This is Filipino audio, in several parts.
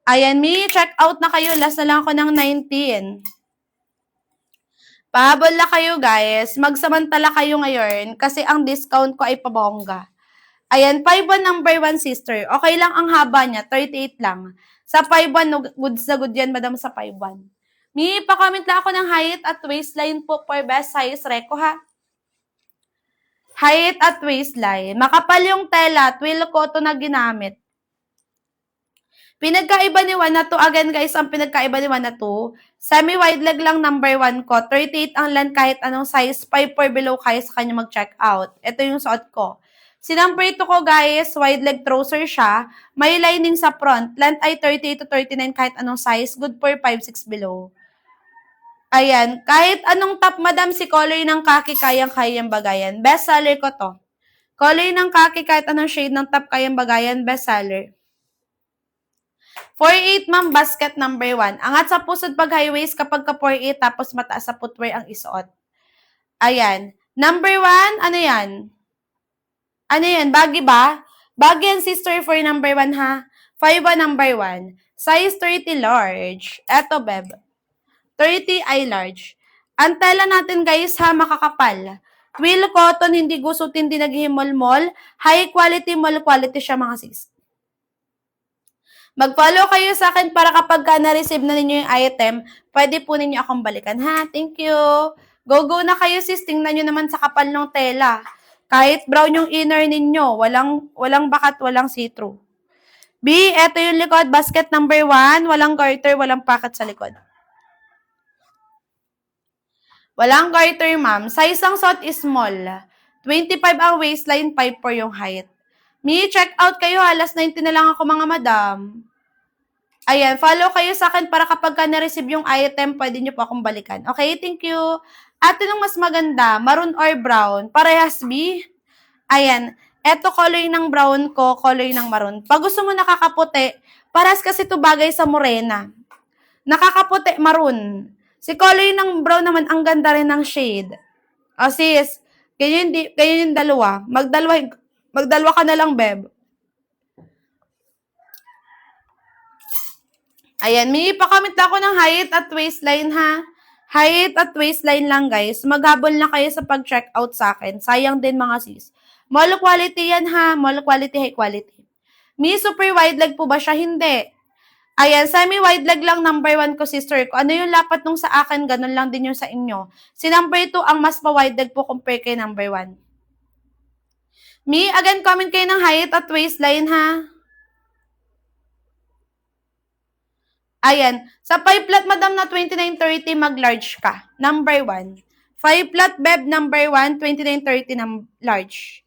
Ayan, may check out na kayo. Last na lang ako ng 19. Pahabol na kayo, guys. Magsamantala kayo ngayon kasi ang discount ko ay pabongga. Ayan, 5-1 number 1 sister. Okay lang ang haba niya, 38 lang. Sa 5-1, goods na good yan, madam, sa 5-1. May pa-comment lang ako ng height at waistline po for best size reco, ha? Height at waistline. Makapal yung tela, twill cotton na ginamit. Pinagkaiba ni 1 na to, again guys, ang pinagkaiba ni 1 na to, semi-wide leg lang number 1 ko, 38 ang length kahit anong size, 5 or below kaya sa kanya mag-check out. Ito yung suot ko. Si number 2 ko guys, wide leg trouser siya, may lining sa front, length ay 38 to 39 kahit anong size, good for 5'6 below. Ayan, kahit anong top, madam, si color ng kaki, kayang-kayang bagayan. Best seller ko to. Color ng kaki, kahit anong shade ng top, kayang bagayan, best seller. 4'8", ma'am, basket number 1. Angat sa pusod pag high waist kapag ka 4'8", tapos mataas sa footwear ang isuot. Ayan. Number 1, ano yan? Ano yan? Baggy ba? Baggy yan, sister, for number 1, ha? 5'1", number 1. Size 30 large. Eto, beb. 30 ay large. Ang tela natin, guys, ha, makakapal. Twill cotton, hindi gusot, hindi naghihimol-mol. High quality, mall quality siya, mga sis. Mag-follow kayo sa akin para kapag na-receive na ninyo yung item, pwede po ninyo akong balikan, ha? Thank you. Go na kayo, sis. Tingnan nyo naman sa kapal ng tela. Kahit brown yung inner ninyo, walang bakat, walang see-through. B, eto yung likod. Basket number 1. Walang garter, walang pocket sa likod. Walang garter, ma'am. Size ang suot is small. 25 ang waistline, 5'4" yung height. May check out kayo, alas 90 na lang ako, mga madam. Ayan, follow kayo sa akin para kapag ka na-receive yung item, pwede nyo po akong balikan. Okay, thank you. Ate nung mas maganda, maroon or brown? Parehas, B? Ayan, eto color ng brown ko, color ng maroon. Pag gusto mo nakakaputi, parehas kasi ito bagay sa morena. Nakakaputi, maroon. Si color ng brown naman, ang ganda rin ng shade. O sis, ganyan yung dalawa. Magdalawa ka na lang, beb. Ayan, may ipakamit ako ng height at waistline, ha? Height at waistline lang, guys. Maghabol na kayo sa pag-check out sa akin. Sayang din, mga sis. Mall quality yan, ha? Mall quality, high quality. May super wide leg po ba siya? Hindi. Ayan, semi-wide leg lang number 1 ko, sister ko. Ano yung lapat nung sa akin, ganun lang din yung sa inyo. Si number 2 ang mas pa-wide leg po compare kay number 1. Me, again, comment kayo ng height at waistline, ha? Ayan. Sa 5 flat, madam, na 29.30, mag-large ka. Number 1. 5 flat, beb, number 1, 29.30 na large.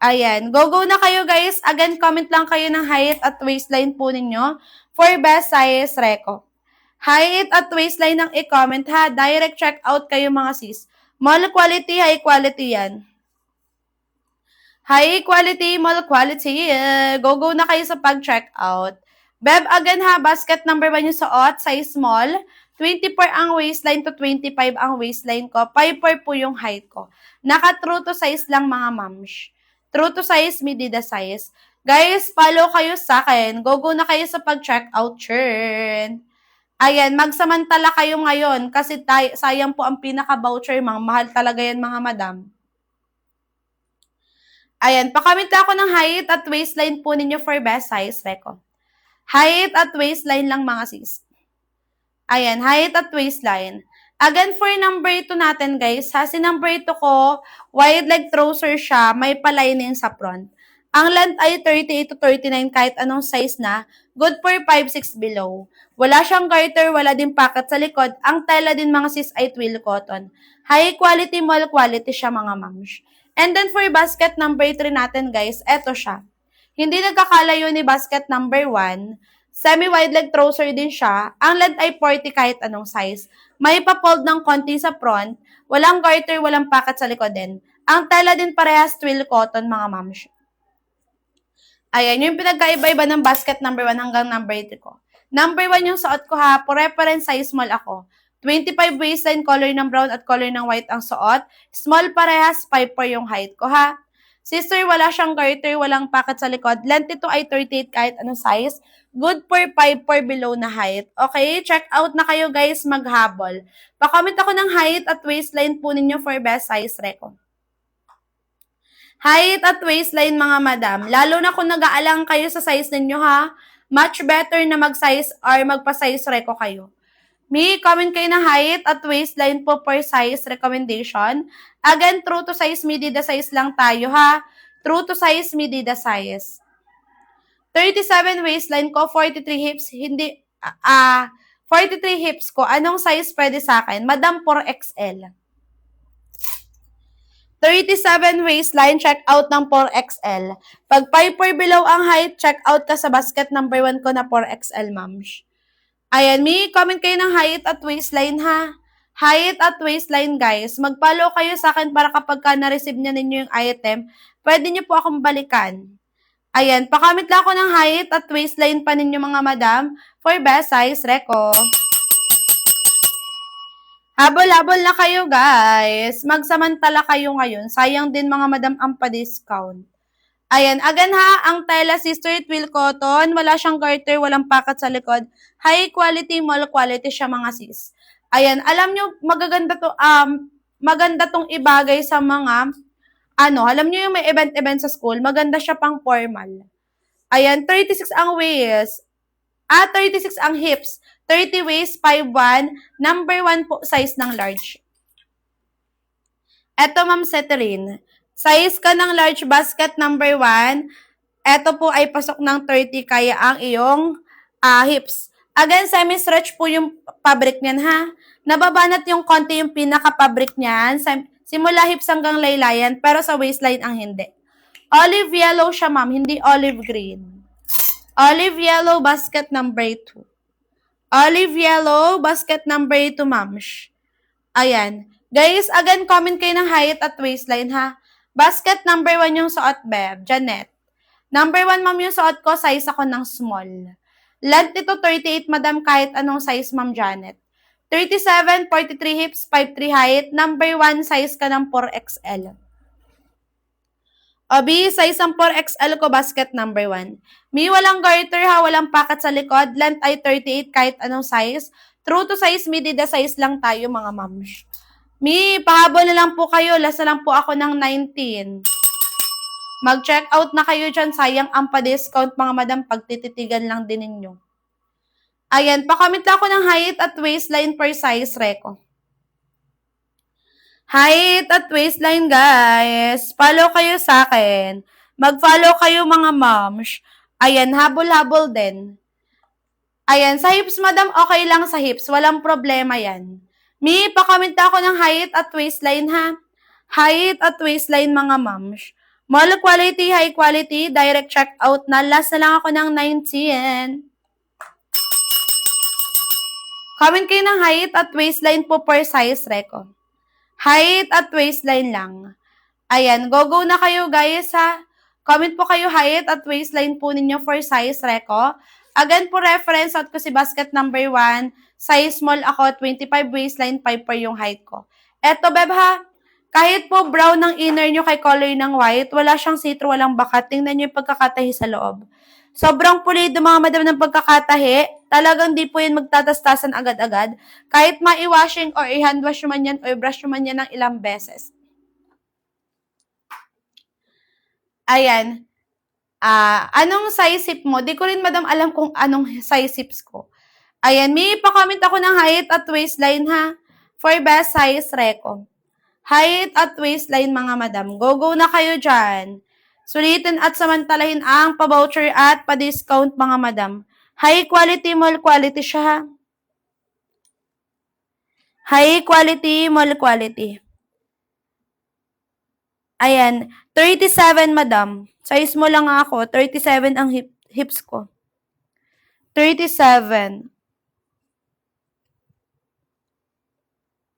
Ayan. Go na kayo, guys. Again, comment lang kayo ng height at waistline po ninyo for best size reco. Height at waistline ng i-comment, ha. Direct check out kayo, mga sis. Mall quality, high quality yan. High quality, mall quality. Go na kayo sa pag-check out. Beb, again ha, basket number 1 yung suot, size small. 24 ang waistline to 25 ang waistline ko. 5'4" po yung height ko. Naka-true to size lang, mga mams. True to size, medida size. Guys, follow kayo sa akin. Go na kayo sa pag-check out, churn. Ayan, magsamantala kayo ngayon kasi sayang po ang pinaka-voucher, mga mahal talaga yan, mga madam. Ayan, pakamit ako ng height at waistline po ninyo for best size reco. Height at waistline lang, mga sis. Ayan, height at waistline. Again, for number 2 natin, guys, ha, si number 2 ko, wide leg trouser siya, may palining sa front. Ang length ay 38 to 39 kahit anong size na, good for 5'6" below. Wala siyang garter, wala din pocket sa likod. Ang tela din, mga sis, ay twill cotton. High quality, mall quality siya, mga mams. And then for basket number 3 natin, guys, eto siya. Hindi nagkakalayo ni basket number 1. Semi-wide leg trouser din siya. Ang length ay 40 kahit anong size. May pa-fold ng konti sa front. Walang garter, walang pocket sa likod din. Ang tela din parehas twill cotton, mga mams. Ayan, yung pinagkaiba-iba ng basket number 1 hanggang number 3 ko. Number 1 yung suot ko, ha. For reference, size small ako. 25 waistline, color ng brown at color ng white ang suot. Small parehas, 5'4" yung height ko, ha. Sister, wala siyang garter, walang pocket sa likod. Length ito ay 38 kahit anong size. Good for 5 for below na height. Okay, check out na kayo guys, maghabol. Pa-comment ako ng height at waistline po ninyo for best size reco. Height at waistline mga madam. Lalo na kung nag-aalang kayo sa size ninyo ha. Much better na mag-size or magpa-size reco kayo. May comment kayo na height at waistline po per size recommendation. Again, true to size, medida size lang tayo ha. True to size, medida size. 37 waistline ko, 43 hips, 43 hips ko. Anong size pwede sa akin? Madam, 4XL. 37 waistline, check out ng 4XL. Pag 5 or below ang height, check out ka sa basket number 1 ko na 4XL, ma'am. Ayan, may comment kayo ng height at waistline ha. Height at waistline guys. Mag-follow kayo sa akin para kapag ka na-receive na ninyo yung item, pwede nyo po akong balikan. Ayan, pa-comment lang ako ng height at waistline pa ninyo mga madam for best size reco. Habol-habol na kayo guys. Magsamantala kayo ngayon. Sayang din mga madam ang pa-discount. Ayan, again ha, ang tela sister twill cotton, wala siyang garter, walang pakat sa likod. High quality, mall quality siya mga sis. Ayan, alam nyo, maganda tong ibagay sa mga, alam nyo yung may event sa school, maganda siya pang formal. Ayan, 36 ang waist. 36 ang hips. 30 waist, 5'1". Number 1 po, size ng large. Eto, ma'am Setterine. Size ka ng large basket number 1. Eto po ay pasok ng 30 kaya ang iyong hips. Again, semi-stretch po yung fabric niyan ha. Nababanat yung konti yung pinaka-fabric niyan. Simula hips hanggang laylayan, pero sa waistline ang hindi. Olive yellow siya, ma'am, hindi olive green. Olive yellow basket number 2. Olive yellow basket number 2, ma'am. Ayan. Guys, again, comment kayo ng height at waistline ha. Basket number 1 yung suot, Bev. Janet. Number 1, ma'am, yung suot ko, size ako ng small. Length ito, 38, madam, kahit anong size, ma'am Janet. 37, 43 hips, 5'3 height. Number 1, size ka ng 4XL. Obi, size ang 4XL ko, basket number 1. May walang garter ha, walang pakat sa likod. Length ay 38 kahit anong size. True to size, medida size lang tayo mga moms. May pahabol na lang po kayo. Last na lang po ako ng 19. Mag-check out na kayo dyan. Sayang ang pa-discount mga madam. Pagtititigan lang din ninyo. Ayan, pa-comment lang ako ng height at waistline per size reco. Height at waistline, guys. Follow kayo sa akin. Mag-follow kayo mga moms. Ayan, habol-habol din. Ayan, sa hips, madam, okay lang sa hips. Walang problema yan. May pa-comment ako ng height at waistline, ha? Height at waistline, mga moms. Mall quality, high quality, direct check out na. Last na lang ako ng 19. Comment kayo ng height at waistline po per size reco. Height at waistline lang. Ayan, go na kayo guys ha. Comment po kayo height at waistline po ninyo for size reco. Again po reference out ko si basket number 1. Size small ako, 25 waistline, 5 per yung height ko. Eto beb ha, kahit po brown ng inner nyo kay color ng white, wala siyang see-through, walang bakat. Tingnan nyo yung pagkakatahi sa loob. Sobrang pulido mga madam ng pagkakatahi. Talagang di po yan magtatastasan agad-agad. Kahit ma-washing or i-hand wash man yan or brush man yan ng ilang beses. Ayan. Anong size hip mo? Di ko rin madam alam kung anong size hips ko. Ayan. May pa-comment ako ng height at waistline ha. For best size reco. Height at waistline mga madam. Go na kayo dyan. Sulitin at samantalahin ang pa-voucher at pa-discount mga madam. High quality, mall quality siya ha. High quality, mall quality. Ayan, 37 madam. Size mo lang ako, 37 ang hips ko. 37.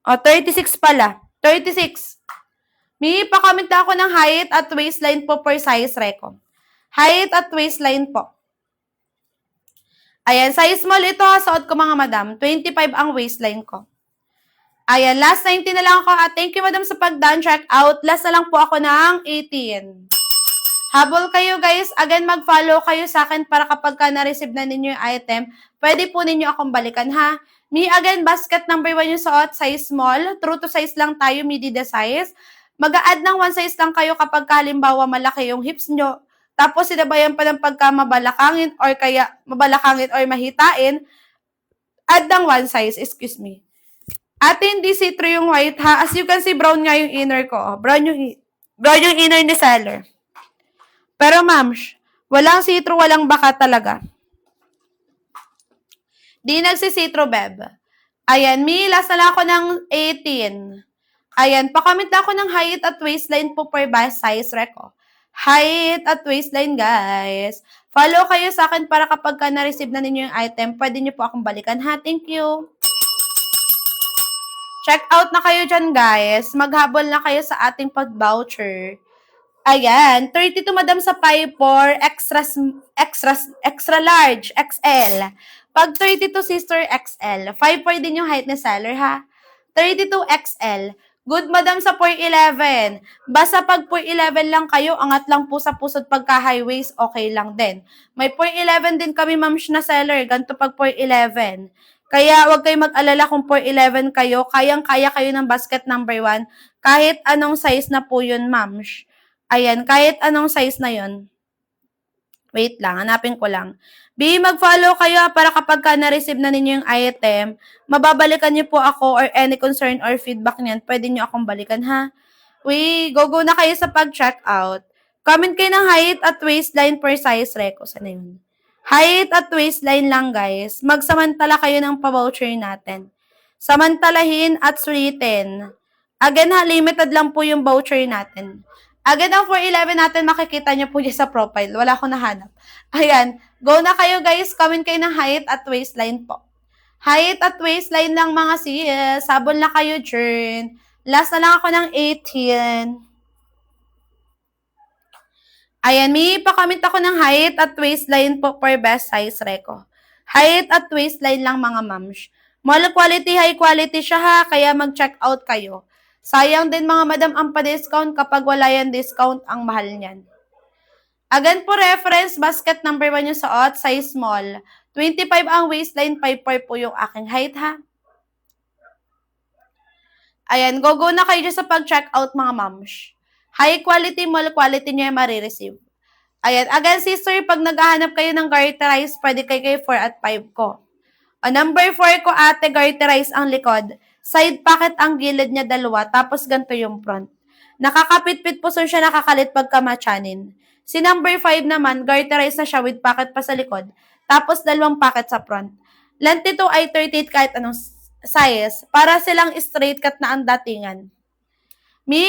O, 36 pala. 36. May pa-comment na ako ng height at waistline po per size reco. Height at waistline po. Ayan, size small ito ha, suot ko mga madam. 25 ang waistline ko. Ayan, last 19 na lang ako. At thank you madam sa pag-done check out. Last na lang po ako ng 18. Habol kayo guys. Again, mag-follow kayo sa akin para kapag ka na-receive na ninyo yung item, pwede po ninyo akong balikan ha. Me, again, basket number 1 yung suot, size small. True to size lang tayo, midi the size. Mag-a-add ng 1 size lang kayo kapag halimbawa malaki yung hips nyo. Tapos sinabayan pa ng pagka mabalakangin or kaya mabalakangin or mahitain. Add ng 1 size, excuse me. Ate, hindi see-through yung white ha. As you can see, brown nga yung inner ko. Brown yung inner ni seller. Pero ma'am, walang see-through, walang baka talaga. Di nagsisitro, beb. Ayan, last na lang ako ng 18. Ayan, pakomment na ako ng height at waistline po per size reko. Height at waistline, guys. Follow kayo sa akin para kapag ka na-receive na ninyo yung item, pwede nyo po akong balikan ha. Thank you. Check out na kayo dyan, guys. Maghabol na kayo sa ating pag-voucher. Ayan, 32 madam sa 5'4", extra large, XL. Pag 32 sister, XL. 5'4" din yung height ni seller ha. 32 XL. Good madam sa 4'11". Basta pag 4'11" lang kayo, angat lang po sa pusod pagka high waist, okay lang din. May 4'11" din kami ma'am na seller, ganito pag 4'11". Kaya wag kayo mag-alala kung 4'11" kayo, kayang-kaya kayo ng basket number 1, kahit anong size na po yun ma'am. Ayan, kahit anong size na yon. Wait lang, hanapin ko lang. Mag-follow kayo para kapag ka na-receive na ninyo yung item, mababalikan niyo po ako or any concern or feedback niyan, pwede niyo akong balikan ha. Go na kayo sa pag-check out. Comment kayo ng height at waistline per size reko. Sana yun? Height at waistline lang guys. Magsamantala kayo ng pa-voucher natin. Samantalahin at sulitin. Again ha, limited lang po yung voucher natin. Again, ang 4'11" natin, makikita nyo po dyan sa profile. Wala akong nahanap. Ayan. Go na kayo, guys. Comment kayo ng height at waistline po. Height at waistline lang, mga sis. Sabon na kayo, Jern. Last na lang ako ng 18. Ayan, pa-comment ako ng height at waistline po per best size reko. Height at waistline lang, mga mams. Mall quality, high quality siya ha. Kaya mag-check out kayo. Sayang din mga madam ang pa-discount kapag wala yan discount, ang mahal niyan. Again po reference, basket number 1 yung suot, size small. 25 ang waistline, 5'4" po yung aking height ha. Ayan, go na kayo dyan sa pag-check out mga moms. High quality, mall quality nyo yung marireceive. Ayan, again sister, pag naghahanap kayo ng garterize, pwede kayo 4 at 5 ko. O number 4 ko ate, garterize ang likod. Side pocket ang gilid niya dalawa, tapos ganito yung front. Nakakapit-pit po siya, nakakalit pagka matchanin. Si number 5 naman, garterize na siya with pocket pa sa likod, tapos dalawang pocket sa front. Length nito ay 38 kahit anong size, para silang straight cut na ang datingan.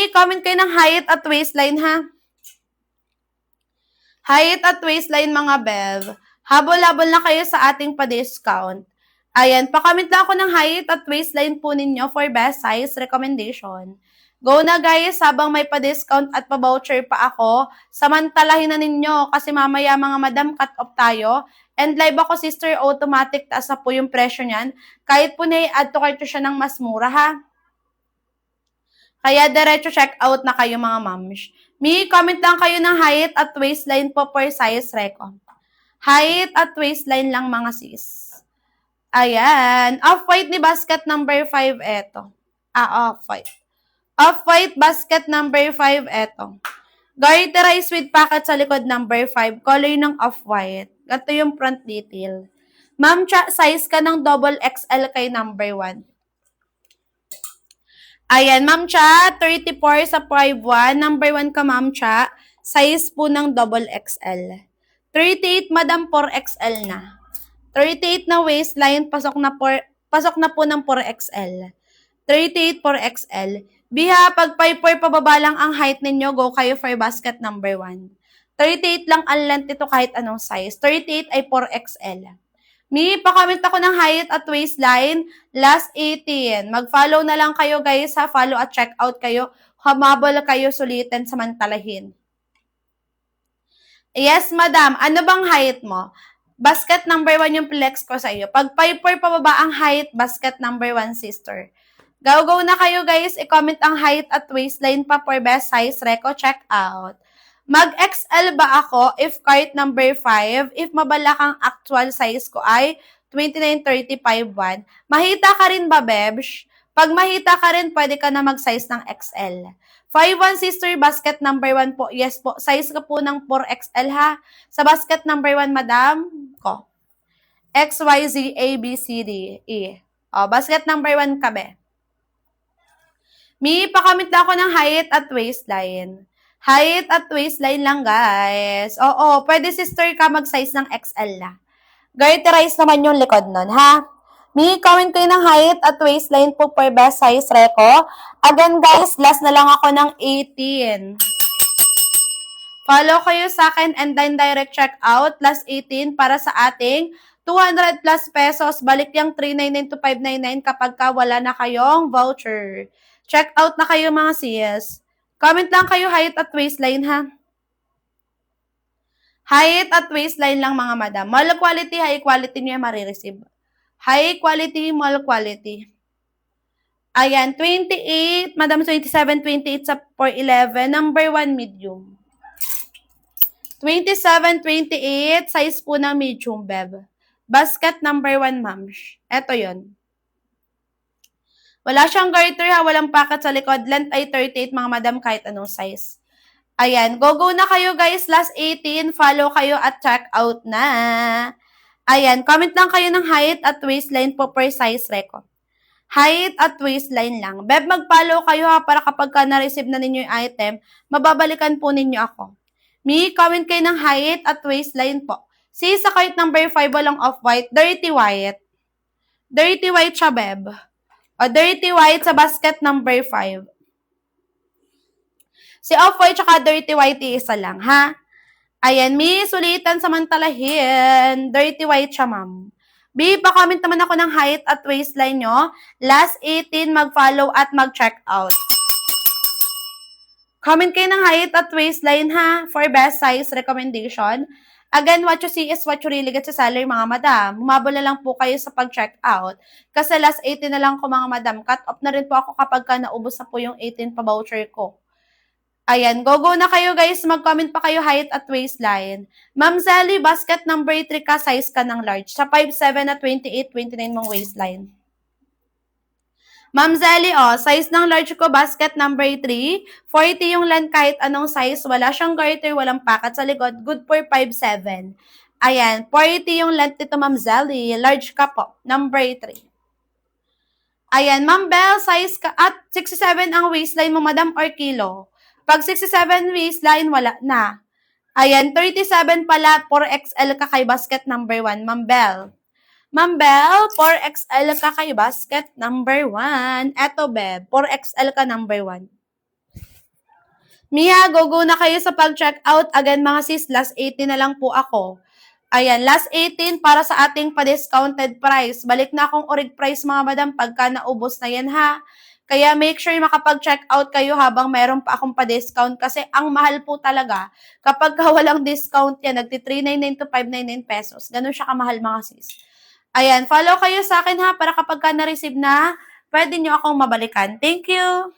Comment kayo ng height at waistline ha. Height at waistline mga bev. Habol-habol na kayo sa ating pa-discount. Ayan, pa-comment lang ako ng height at waistline po ninyo for best size recommendation. Go na guys, habang may pa-discount at pa-voucher pa ako, samantalahin na ninyo kasi mamaya mga madam cut off tayo. And live ako sister, automatic taas na po yung presyo niyan. Kahit po na-add to cart siya ng mas mura ha. Kaya diretso check out na kayo mga mams. Comment lang kayo ng height at waistline po per size reco. Height at waistline lang mga sis. Ayan. Off-white ni basket number 5, eto. Off-white. Off-white basket number 5, eto. Garterize with pocket sa likod number 5. Color ng off-white. Ito yung front detail. Ma'am Cha, size ka ng double XL kay number 1. Ayan, Ma'am Cha, 34 sa 5'1". Number 1 ka, Ma'am Cha. Size po ng double XL. 38, Madam, 4XL na. 38 na waistline, pasok na po ng 4XL. 38, 4XL. Biha, pag 5'4" pababa lang ang height ninyo, go kayo for basket number 1. 38 lang ang length ito kahit anong size. 38 ay 4XL. Pa-comment ako ng height at waistline. Last 18. Mag-follow na lang kayo guys ha. Follow at check out kayo. Humabol kayo, sulitin, samantalahin. Yes, madam. Ano bang height mo? Basket number 1 yung flex ko sa iyo. Pag 5'4" pababa ang height, basket number 1, sister. Go na kayo guys. I-comment ang height at waistline pa for best size reco. Check out. Mag-XL ba ako if cart number 5, if mabalakang actual size ko ay 29-35-1? Mahita ka rin ba, Bebsh? Pag mahita ka rin, pwede ka na mag-size ng XL. 5-1 sister, basket number 1 po. Yes po, size ka po ng 4XL ha. Sa basket number 1, madam ko. X, Y, Z, A, B, C, D, E. O, basket number 1 ka, be. Pakamit na ako ng height at waistline. Height at waistline lang, guys. Oo, pwede sister ka mag-size ng XL na. Garterize naman yung likod nun, ha? Comment kayo ng height at waistline po per best size reco. Again, guys, last na lang ako ng 18. Follow kayo sa akin and then direct check out. Last 18 para sa ating 200 plus pesos. Balik yung 399 to 599 kapag ka wala na kayong voucher. Check out na kayo mga sis. Comment lang kayo height at waistline, ha? Height at waistline lang mga madam. Mall quality, high quality niya marireceive. High quality, mall quality. Ayan, 28, madam 27, 28 sa 411, number 1 medium. 27, 28, size po na medium, beb. Basket number 1, ma'am. Eto yon. Wala siyang garter ha, walang packet sa likod. Length ay 38 mga madam, kahit anong size. Ayan, go na kayo guys. Last 18, follow kayo at check out na. Ayan, comment lang kayo ng height at waistline po per size reco. Height at waistline lang. Beb, mag-follow kayo ha para kapag ka na-receive na ninyo yung item, mababalikan po ninyo ako. Comment kayo ng height at waistline po. See, sa cart number 5, walang off-white, dirty white. Dirty white siya, beb. O, dirty white sa basket number 5. Si off-white tsaka dirty white, isa lang, ha? Ayan, sulitan samantalahin. Dirty white siya, ma'am. Pa-comment naman ako ng height at waistline nyo. Last 18, mag-follow at mag-check out. Comment kayo ng height at waistline, ha? For best size recommendation. Again, what you see is what you really get sa seller, mga madam. Humabol na lang po kayo sa pag-check out. Kasi last 18 na lang ko, mga madam. Cut off na rin po ako kapag ka naubos na po yung 18 pa voucher ko. Ayan, go na kayo guys. Mag-comment pa kayo height at waistline. Ma'am Zelly, basket number 3 ka, size ka ng large. Sa 5'7 na 28, 29 mong waistline. Ma'am Zelly, size ng large ko, basket number 3. 40 yung length kahit anong size. Wala siyang garter, walang packet sa likod. Good for 5'7. Ayan, 40 yung length nito, Ma'am Zelly. Large ka po, number 3. Ayan, Ma'am Bell, size ka at 67 ang waistline mo, madam, or kilo. Pag 67 waistline, wala na. Ayan, 37 pala, 4XL ka kay basket number 1, Ma'am Bell. Ma'am Bell, 4XL ka kay basket number 1. Eto, beb, 4XL ka number 1. Mia, go na kayo sa pag-check out. Again, mga sis, last 18 na lang po ako. Ayan, last 18 para sa ating pa-discounted price. Balik na akong orig price, mga madam, pagka naubos na yan, ha? Kaya make sure makapag-check out kayo habang meron pa akong pa-discount kasi ang mahal po talaga kapag walang discount yan, nagti-399 to 599 pesos. Ganun siya kamahal, mga sis. Ayan, follow kayo sa akin ha para kapag ka na-receive na, pwede nyo akong mabalikan. Thank you!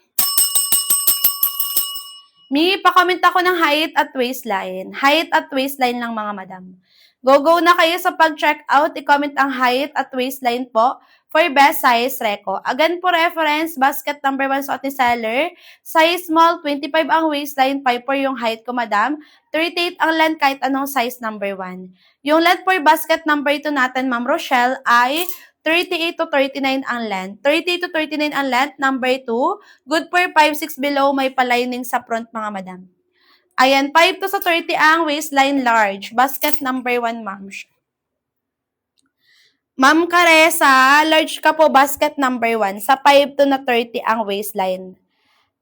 Pa-comment ako ng height at waistline. Height at waistline lang, mga madam. Go na kayo sa pag-check out. I-comment ang height at waistline po for best size reco. Again po reference, basket number 1 sa ating seller. Size small, 25 ang waistline, 5 po yung height ko, madam. 38 ang length kahit anong size number 1. Yung length for basket number 2 natin, Ma'am Rochelle, ay 38 to 39 ang length. 38 to 39 ang length, number 2. Good for 5'6" below, may palining sa front, mga madam. Ayan, 5 to sa 30 ang waistline large. Basket number 1, ma'am. Ma'am Caressa, large ka po, basket number 1. Sa 5 to na 30 ang waistline.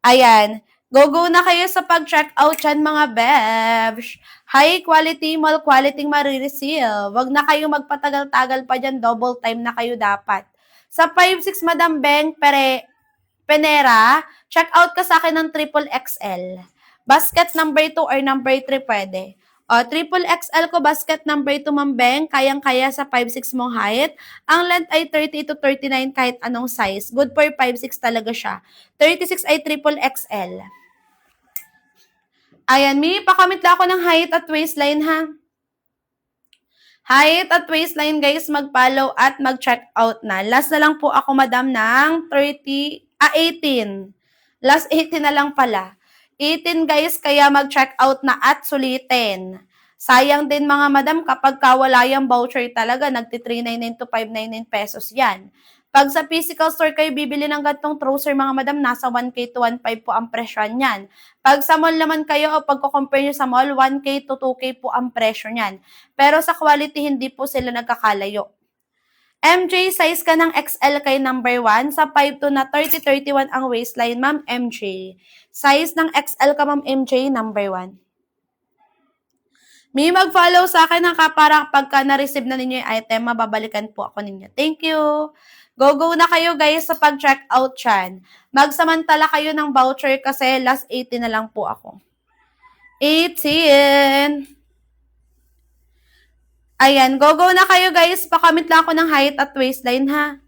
Ayan. Go na kayo sa pag-check out dyan, mga bebs. High quality, mall quality marireceive. Wag na kayo magpatagal-tagal pa dyan. Double time na kayo dapat. Sa 5'6", Madam Beng Penera, check out ka sa akin ng triple XL. Basket number 2 or number 3 pwede. Triple XL ko, basket number 2, Ma'am Beng. Kayang-kaya sa 5'6" mong height. Ang length ay 30 to 39 kahit anong size. Good for 5'6" talaga siya. 36 ay triple XL. Ayan, may pakomment lang ako ng height at waistline ha. Height at waistline guys, mag-follow at mag-check out na. Last na lang po ako madam ng 18. Last 18 na lang pala. 18 guys, kaya mag-check out na at sulitin. Sayang din mga madam kapag wala yung voucher talaga, nagti-399 to 599 pesos yan. Pag sa physical store kayo bibili ng gantong trouser mga madam, nasa 1K to 1.5 po ang presyo niyan. Pag sa mall naman kayo o pagko-compare nyo sa mall, 1K to 2K po ang presyo niyan. Pero sa quality, hindi po sila nagkakalayo. MJ, size ka ng XL kay number 1. Sa 5'2" na 30-31 ang waistline, ma'am MJ. Size ng XL ka, ma'am MJ, number 1. May mag-follow sa akin para pagka na-receive na ninyo yung item, mababalikan po ako ninyo. Thank you! Go na kayo guys sa pag-check out dyan. Magsamantala kayo ng voucher kasi last 18 na lang po ako. 18! Ayan, go na kayo guys. Pakomment lang ako ng height at waistline ha.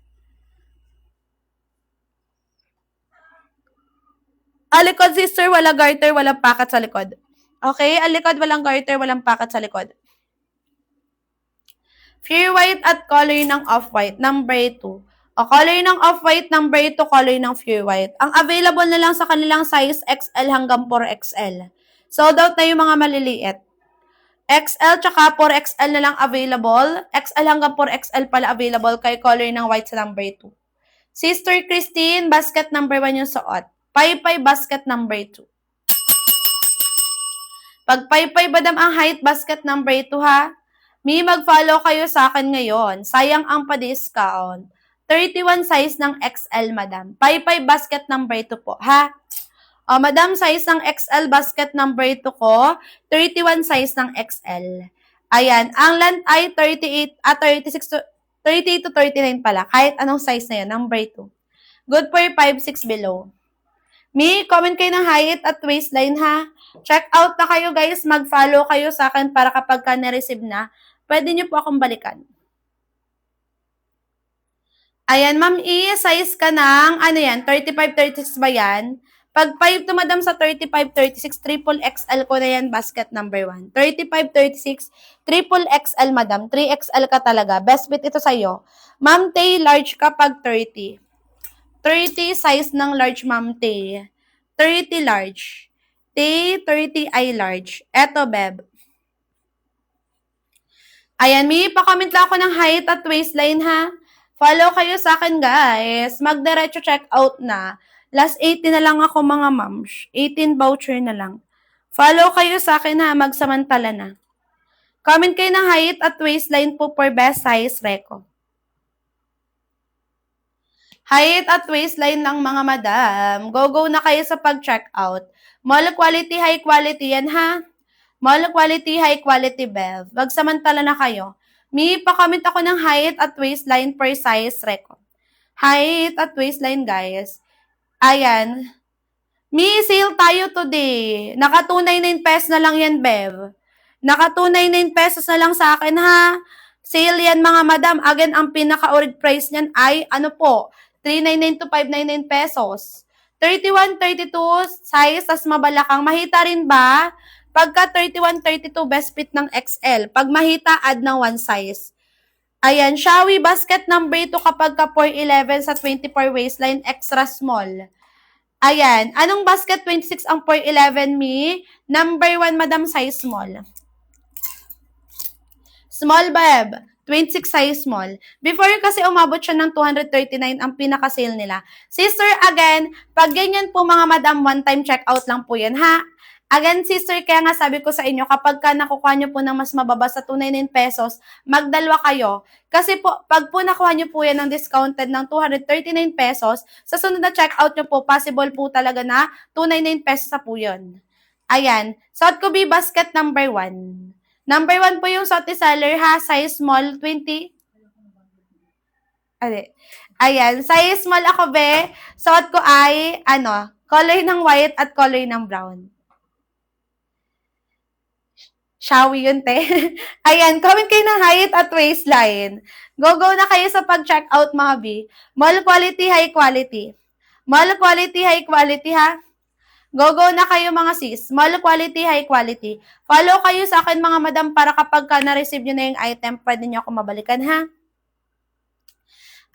Likod sister, wala garter, walang packet sa likod. Okay, likod, walang garter, walang packet sa likod. Pure white at color ng off-white, number 2. O, color ng off-white, number 2, color ng pure white. Ang available na lang sa kanilang size, XL hanggang 4XL. Sold out na yung mga maliliit. XL tsaka 4XL na lang available. XL hanggang 4XL pala available kay color ng white sa number 2. Sister Christine, basket number 1 yung suot. Paypay basket number 2. Pag paypay badam ang height, basket number 2 ha. May mag-follow kayo sa akin ngayon. Sayang ang pa-discount. 31 size ng XL, madam. Paypay basket number 2 po, ha? O, madam, size ng XL basket number 2 ko. 31 size ng XL. Ayan. Ang length ay 38 to 39 pala. Kahit anong size na yun, number 2. Good for 5'6" below. May comment kayo ng height at waistline, ha? Check out na kayo, guys. Mag-follow kayo sa akin para kapag ka na-receive na, pwede nyo po akong balikan. Ayan, ma'am E, size ka ng, 35-36 ba yan? Pag 5 tumadam sa 35-36, triple XL ko na yan, basket number 1. 35-36, triple XL, madam. 3XL ka talaga. Best fit ito sa'yo. Ma'am Tay, large ka pag 30. 30 size ng large, ma'am Tay. 30 large. Tay, 30 I large. Eto, beb. Ayan, may pa-comment lang ako ng height at waistline, ha? Follow kayo sa akin, guys. Magdiretso check out na. Last 18 na lang ako, mga moms. 18 voucher na lang. Follow kayo sa akin, ha? Magsamantala na. Comment kayo ng height at waistline po for best size reco. Height at waistline lang, mga madam. Go na kayo sa pag-check out. Mall quality, high quality yan, ha? Mall quality, high quality, bev. Magsamantala na kayo. May pa-comment ako ng height at waistline per size reco. Height at waistline, guys. Ayan. May sale tayo today. Naka 299 pesos na lang yan, bev. Naka 299 pesos na lang sa akin, ha? Sale yan, mga madam. Again, ang pinaka-orig price niyan ay, 399 to 599 pesos. 31, 32 size, tas mabalakang. Mahita rin ba? Pagka 31, 32, best fit ng XL. Pag mahita, add ng 1 size. Ayan, Shawi basket number 2 kapag ka 411 sa 24 waistline, extra small. Ayan, anong basket 26 ang 411, mi? Number 1, madam, size small. Small, beb. 26 size small. Before kasi umabot siya ng 239 ang pinaka-sale nila. Sister, again, pag ganyan po mga madam, one-time checkout lang po yan, ha? Again, sister, kaya nga sabi ko sa inyo, kapag ka nakukuha nyo po ng mas mababa sa 299 pesos, magdalwa kayo. Kasi po, pag po nakuha nyo po yan ng discounted ng 239 pesos, sa sunod na checkout nyo po, possible po talaga na 299 pesos sa po yun. Ayan. Suot ko be basket number 1. Number 1 po yung suot ni seller, ha? Size small, 20. Ayan. Size small ako, be. Suot ko ay, color ng white at color ng brown. Shawi yun, te. Ayan, comment kayo ng height at waistline. Go na kayo sa pag-check out, mga B. Mall quality, high quality. Mall quality, high quality, ha? Go na kayo mga sis. Small quality, high quality. Follow kayo sa akin mga madam para kapag ka na-receive nyo na yung item, pwede nyo ako mabalikan ha.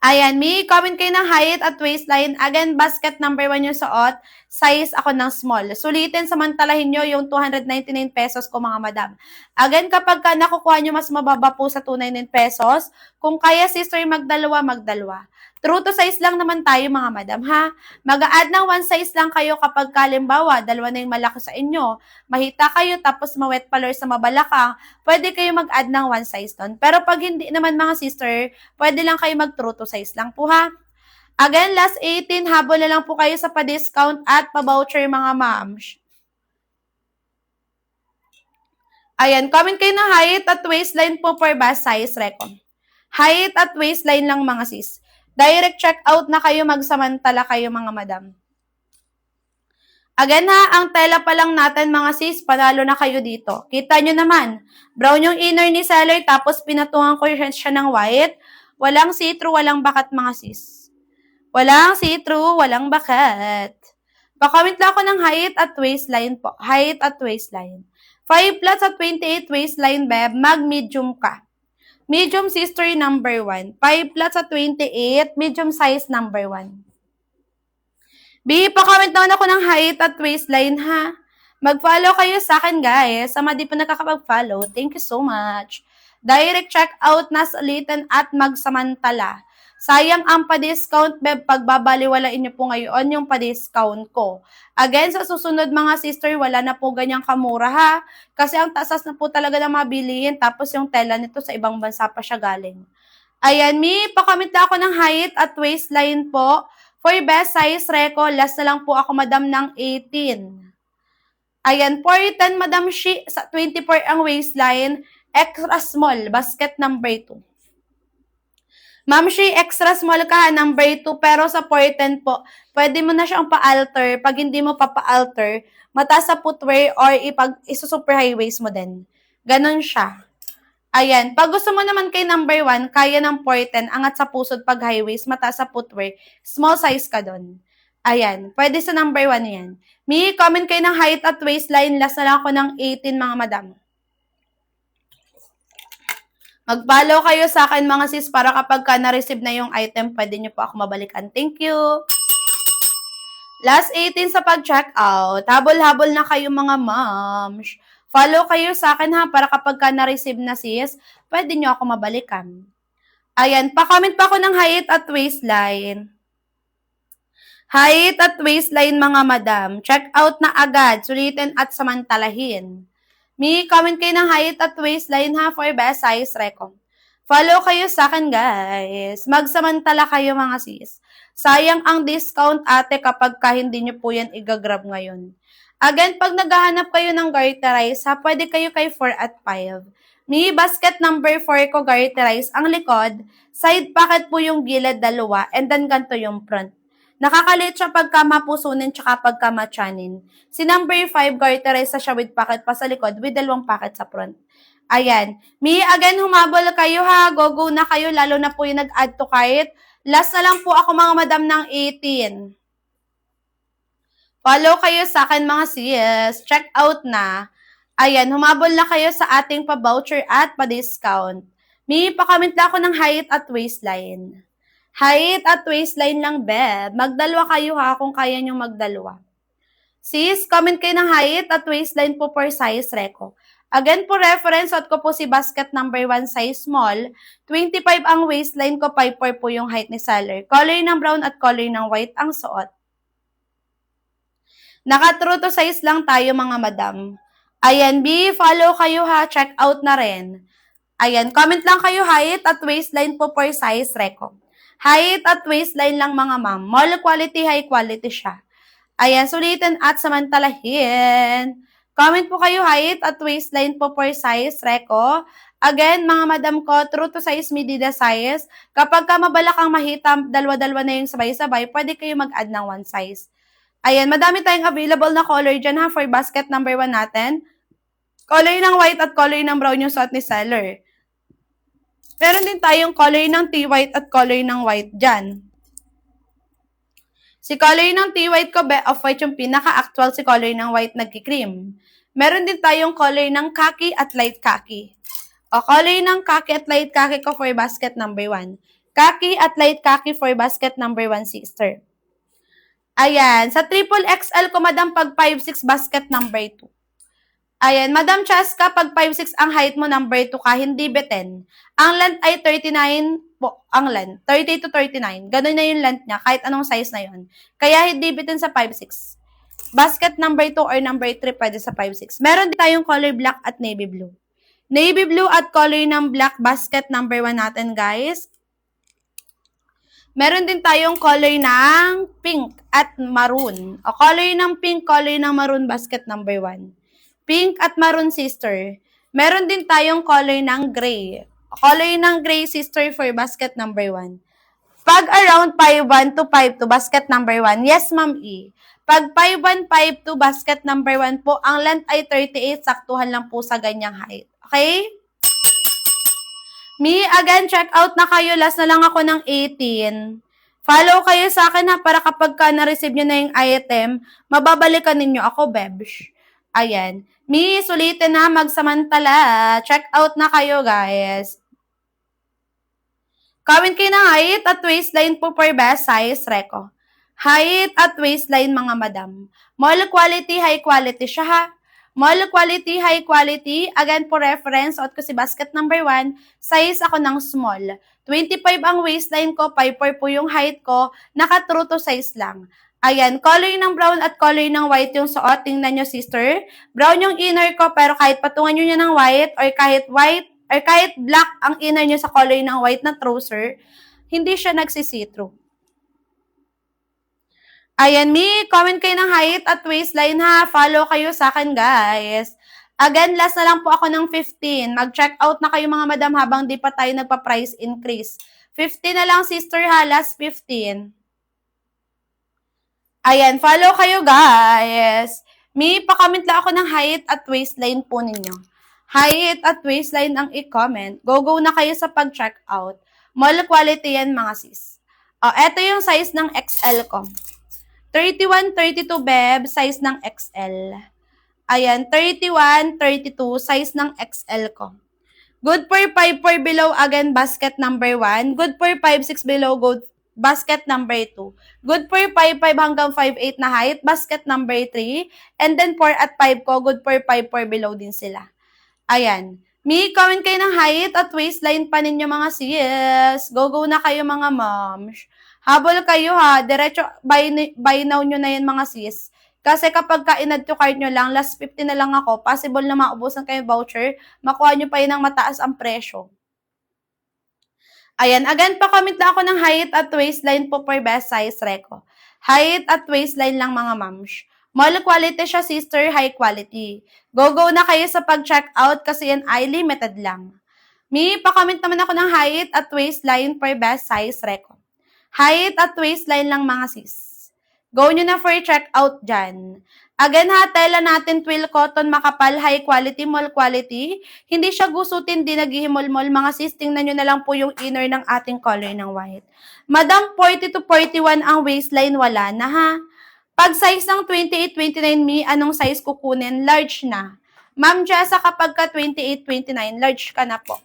Ayan, may comment kayo ng height at waistline. Again, basket number 1 yung suot. Size ako ng small. Sulitin, samantalahin nyo yung 299 pesos ko mga madam. Again, kapag ka nakukuha nyo mas mababa po sa 299 pesos, kung kaya sister magdalawa, magdalawa. True to size lang naman tayo mga madam ha. Mag-a-add ng 1 size lang kayo kapag kalimbawa, dalawa na yung malaki sa inyo. Mahita kayo tapos mawet palor sa mabalakang, pwede kayo mag-add ng 1 size doon. Pero pag hindi naman mga sister, pwede lang kayo mag-true to size lang po ha. Again, last 18, habol na lang po kayo sa pa-discount at pa-voucher mga moms. Ayan, comment kayo ng height at waistline po per bust size reco. Height at waistline lang mga sis. Direct check out na kayo, magsamantala kayo mga madam. Again ha, ang tela pa lang natin mga sis, panalo na kayo dito. Kita nyo naman, brown yung inner ni seller tapos pinatungan ko siya ng white. Walang see-through, walang bakat mga sis. Walang see-through, walang bakat. Pa-comment lang ako ng height at waistline po. Height at waistline. 5 flats at 28 waistline, beb. Mag-medium ka. Medium sister number 1. 5 flats at 28, medium size number 1. B, pa-comment naman ako ng height at waistline ha. Mag-follow kayo sa akin guys. Sa mga di pa nakakapag-follow, thank you so much. Direct check out na sulitan at magsamantala. Sayang ang pa-discount, beb, pagbabaliwalain nyo po ngayon yung pa-discount ko. Again, sa susunod mga sister, wala na po ganyang kamura ha. Kasi ang tasas na po talaga ng mabilihin, tapos yung tela nito sa ibang bansa pa siya galing. Ayan, pa-comment na ako ng height at waistline po. For best size reco, last na lang po ako madam ng 18. Ayan, 410 madam Shi, sa 24 ang waistline, extra small, basket number 2. Ma'am Shi, extra small ka, number 2, pero sa 410 po, pwede mo na siyang pa-alter. Pag hindi mo pa pa-alter, mataas sa footwear or iso-super high waist mo din. Ganon siya. Ayan, pag gusto mo naman kay number 1, kaya ng 410, angat sa pusod pag high waist, mataas sa footwear, small size ka doon. Ayan, pwede sa number 1 yan. Comment kayo ng height at waistline, last na lang ako ng 18 mga madam. Mag-follow kayo sa akin mga sis para kapag ka na-receive na yung item, pwede nyo po ako mabalikan. Thank you! Last 18 sa pag-check out. Habol-habol na kayo mga moms. Follow kayo sa akin ha para kapag ka na-receive na sis, pwede nyo ako mabalikan. Ayan, pa-comment pa ako ng height at waistline. Height at waistline mga madam. Check out na agad, sulitin at samantalahin. Comment kayo ng height at waistline ha for best size reco. Follow kayo sa akin guys. Magsamantala kayo mga sis. Sayang ang discount ate kapag ka hindi nyo po yan igagrab ngayon. Again, pag naghahanap kayo ng garterize ha, pwede kayo kay 4 at 5. Basket number 4 ko garterize. Ang likod, side pocket po yung gilid dalawa and then ganito yung front. Nakakalit siya pagka mapusunin tsaka pagka matyanin. Si number 5, garterize siya with pocket pa sa likod with dalawang pocket sa front. Ayan. Again, humabol kayo ha. Go na kayo, lalo na po yung nag-add to cart. Last na lang po ako mga madam ng 18. Follow kayo sa akin mga sis. Check out na. Ayan, humabol na kayo sa ating pa-voucher at pa-discount. Pa-comment na ako ng height at waistline. Height at waistline lang, beb. Magdalawa kayo ha kung kaya nyo magdalawa. Sis, comment kayo ng height at waistline po per size reco. Again po reference, suot ko po si basket number 1 size small. 25 ang waistline ko, 5'4 po yung height ni seller. Color ng brown at color ng white ang suot. Naka-true to size lang tayo mga madam. Ayan, follow kayo ha, check out na rin. Ayan, comment lang kayo height at waistline po per size reco. Height at waistline lang mga ma'am. Small quality, high quality siya. Ayan, sulitin at samantalahin. Comment po kayo height at waistline po per size reco. Again, mga madam ko, true to size, medida size. Kapag ka mabalakang mahitam, dalawa-dalawa na yung sabay-sabay, pwede kayo mag-add ng 1 size. Ayan, madami tayong available na color dyan ha for basket number 1 natin. Color ng white at color ng brown yung suot ni seller. Meron din tayong color ng tea white at color ng white dyan. Si color ng T-white ko, off-white yung pinaka-actual. Si color ng white, nagki-cream. Meron din tayong color ng khaki at light khaki. O, color ng khaki at light khaki ko for basket number 1. Khaki at light khaki for basket number 1, sister. Ayan. Sa triple XL ko, madam, pag 5'6", basket number 2. Ayan, Madam Chaska, pag 5'6" ang height mo, number 2 ka, hindi beten. Ang length ay 39 po, ang length. 30 to 39. Ganun na yung length niya, kahit anong size na yun. Kaya hindi beten sa 5'6". Basket number 2 or number 3 pwede sa 5'6". Meron din tayong color black at navy blue. Navy blue at color ng black, basket number 1 natin, guys. Meron din tayong color ng pink at maroon. O, color ng pink, color ng maroon, basket number 1. Pink at maroon, sister. Meron din tayong color ng gray. Color ng gray, sister, for basket number 1. Pag around 5'1 to 5'2, basket number 1. Yes, Ma'am E. Pag 5'1, 5'2, basket number 1 po, ang length ay 38, saktuhan lang po sa ganyang height. Okay? Me, again, check out na kayo. Last na lang ako ng 18. Follow kayo sa akin ha, para kapag ka na-receive nyo na yung item, mababalikan ninyo ako, bebsh. Ayan. Me, sulitin na, magsamantala. Check out na kayo, guys. Comment kayo ng height at waistline po for best size, Reko. Height at waistline, mga madam. Mall quality, high quality siya ha. Mall quality, high quality. Again, for reference, suot ko si basket number 1. Size ako ng small. 25 ang waistline ko, 5'4 po yung height ko. Naka-true to size lang. Ayan, color ng brown at color ng white yung suot. Tingnan nyo, sister. Brown yung inner ko, pero kahit patungan nyo niya ng white or kahit black ang inner nyo sa color ng white na trouser, hindi siya nagsisitro. Ayan, me, comment kayo ng height at waistline ha. Follow kayo sa akin, guys. Again, last na lang po ako ng 15. Mag-check out na kayo, mga madam, habang di pa tayo nagpa-price increase. 15 na lang, sister ha. Last 15. Ayan, follow kayo, guys. Me, pa-comment lang ako ng height at waistline po ninyo. Height at waistline ang i-comment. Go na kayo sa pag-check out. Mall quality yan, mga sis. Eto yung size ng XL ko. 31, 32, beb, size ng XL. Ayan, 31, 32, size ng XL ko. Good for 5'4 below, again, basket number 1. Good for 5'6 below, good basket number 2. Good for 5'5 hanggang 5'8 na height, basket number 3. And then 4 at 5 ko, good for 5'4 below din sila. Ayan. Me, comment kayo ng height at waistline pa ninyo, mga sis. Go na kayo, mga moms. Habol kayo ha, diretso buy now nyo na yan, mga sis. Kasi kapag ka-in-add to cart nyo lang, last 50 na lang ako, possible na maubusan kayo voucher, makuha nyo pa yun ng mataas ang presyo. Ayan, again, pa-comment lang ako ng height at waistline po for best size, Reko. Height at waistline lang, mga moms. Mall quality siya, sister, high quality. Go na kayo sa pag-check out kasi yan ay limited lang. Me, pa-comment naman ako ng height at waistline for best size, Reko. Height at waistline lang, mga sis. Go nyo na for check out dyan. Again ha, tela natin twill cotton, makapal, high quality, mall quality. Hindi siya gusutin, di naghihimol-mol, mga sis. Tingnan nyo na lang po yung inner ng ating color ng white. Madam, 40 to 41 ang waistline, wala na ha. Pag size ng 28, 29 me, anong size kukunin? Large na. Ma'am Jessa, kapag ka 28, 29, large ka na po.